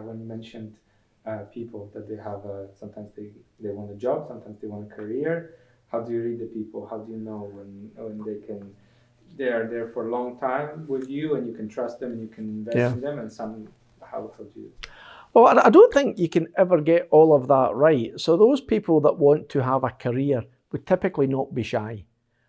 when you mentioned people that they have sometimes they want a job, sometimes they want a career. How do you read the people? How do you know when they are there for a long time with you and you can trust them and you can invest in them, and how do you? Well, I don't think you can ever get all of that right. So those people that want to have a career would typically not be shy.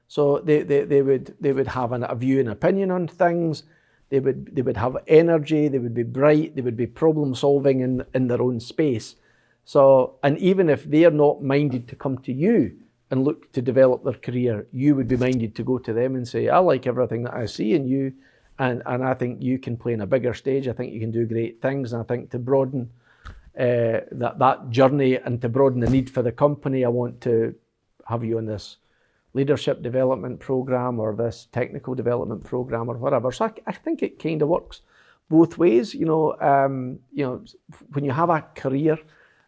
So they would have a view and opinion on things. They would have energy. They would be bright. They would be problem solving in their own space. So, and even if they're not minded to come to you and look to develop their career, you would be minded to go to them and say, I like everything that I see in you. And I think you can play on a bigger stage. I think you can do great things. And I think to broaden that journey and to broaden the need for the company, I want to have you on this leadership development program or this technical development program or whatever. So I think it kind of works both ways. You know, when you have a career,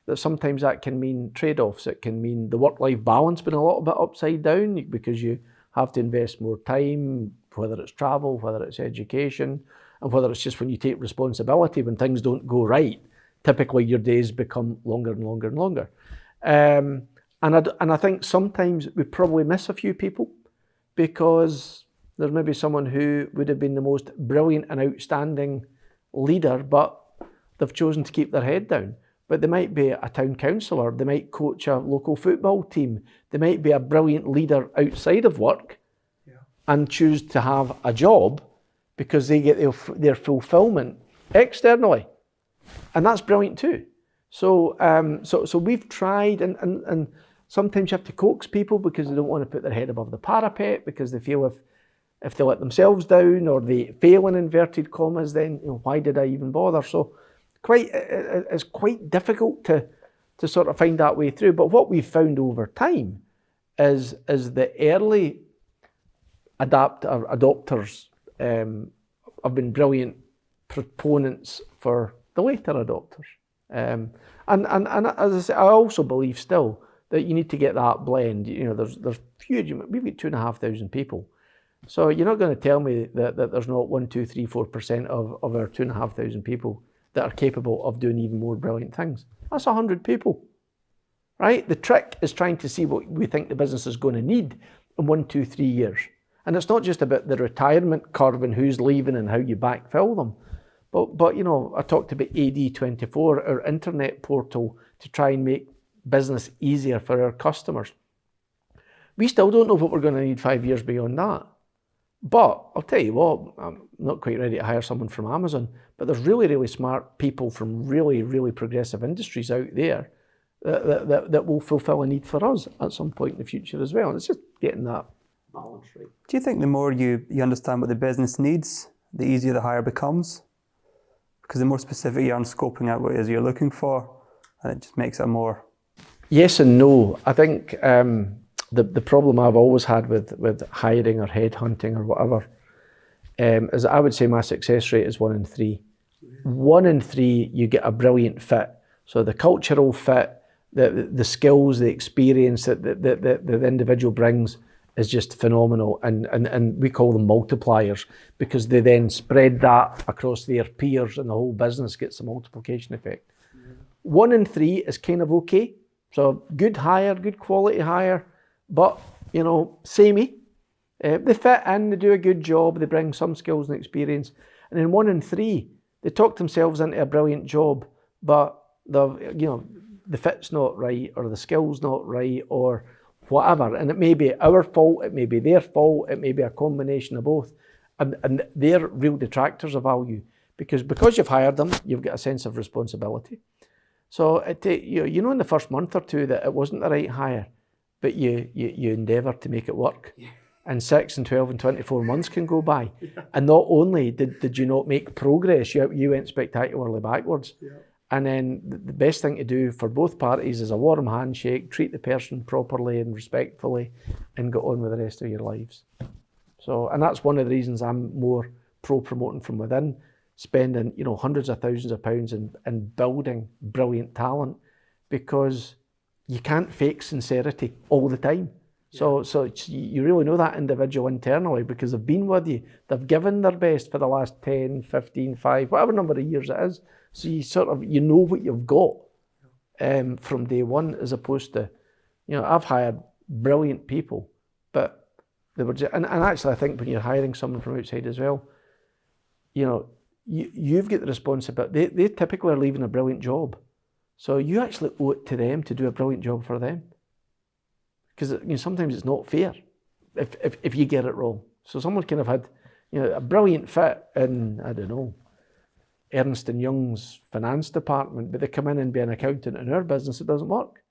that sometimes that can mean trade-offs. It can mean the work-life balance being a little bit upside down because you have to invest more time, whether it's travel, whether it's education, and whether it's just when you take responsibility, when things don't go right, typically your days become longer and longer and longer. And I think sometimes we probably miss a few people because there's maybe someone who would have been the most brilliant and outstanding leader, but they've chosen to keep their head down. But they might be a town councillor, they might coach a local football team, they might be a brilliant leader outside of work and choose to have a job because they get their fulfillment externally. And that's brilliant too. So we've tried, and sometimes you have to coax people because they don't want to put their head above the parapet because they feel if they let themselves down or they fail in inverted commas, then why did I even bother? So it's quite difficult to sort of find that way through. But what we've found over time is the early adopters have been brilliant proponents for the later adopters. And as I say, I also believe still that you need to get that blend. There's huge. We've got 2,500 people, so you're not going to tell me that there's not 1, 2, 3, 4% of our 2,500 people that are capable of doing even more brilliant things. That's 100 people, right? The trick is trying to see what we think the business is going to need in 1, 2, 3 years. And it's not just about the retirement curve and who's leaving and how you backfill them. But I talked about AD24, our internet portal, to try and make business easier for our customers. We still don't know what we're going to need 5 years beyond that. But I'll tell you what, I'm not quite ready to hire someone from Amazon, but there's really, really smart people from really, really progressive industries out there that will fulfill a need for us at some point in the future as well. And it's just getting that balance right. Do you think the more you understand what the business needs, the easier the hire becomes? Because the more specific you are in scoping out what it is you're looking for, and it just makes it more... Yes and no. I think the problem I've always had with hiring or headhunting or whatever is I would say my success rate is 1 in 3. 1 in 3, you get a brilliant fit. So the cultural fit, the skills, the experience that the individual brings is just phenomenal, and we call them multipliers because they then spread that across their peers and the whole business gets a multiplication effect. 1 in 3 is kind of okay. So good hire, good quality hire, but samey. They fit in, they do a good job, they bring some skills and experience. And then 1 in 3, they talk themselves into a brilliant job, but the fit's not right or the skill's not right or whatever. And it may be our fault, it may be their fault, it may be a combination of both. And they're real detractors of value because you've hired them, you've got a sense of responsibility. So in the first month or two that it wasn't the right hire, but you endeavour to make it work. Yeah. And 6 and 12 and 24 months can go by. Yeah. And not only did you not make progress, you went spectacularly backwards. Yeah. And then the best thing to do for both parties is a warm handshake, treat the person properly and respectfully, and go on with the rest of your lives. So, and that's one of the reasons I'm more pro-promoting from within, spending hundreds of thousands of pounds in building brilliant talent, because you can't fake sincerity all the time. Yeah. So you really know that individual internally because they've been with you, they've given their best for the last 10, 15, 5, whatever number of years it is. So you know what you've got from day one, as opposed to, I've hired brilliant people, but they were just, and actually I think when you're hiring someone from outside as well, you've got the responsibility. They typically are leaving a brilliant job, so you actually owe it to them to do a brilliant job for them, because sometimes it's not fair if you get it wrong. So someone kind of had a brilliant fit in, I don't know, Ernst & Young's finance department, but they come in and be an accountant in our business, it doesn't work.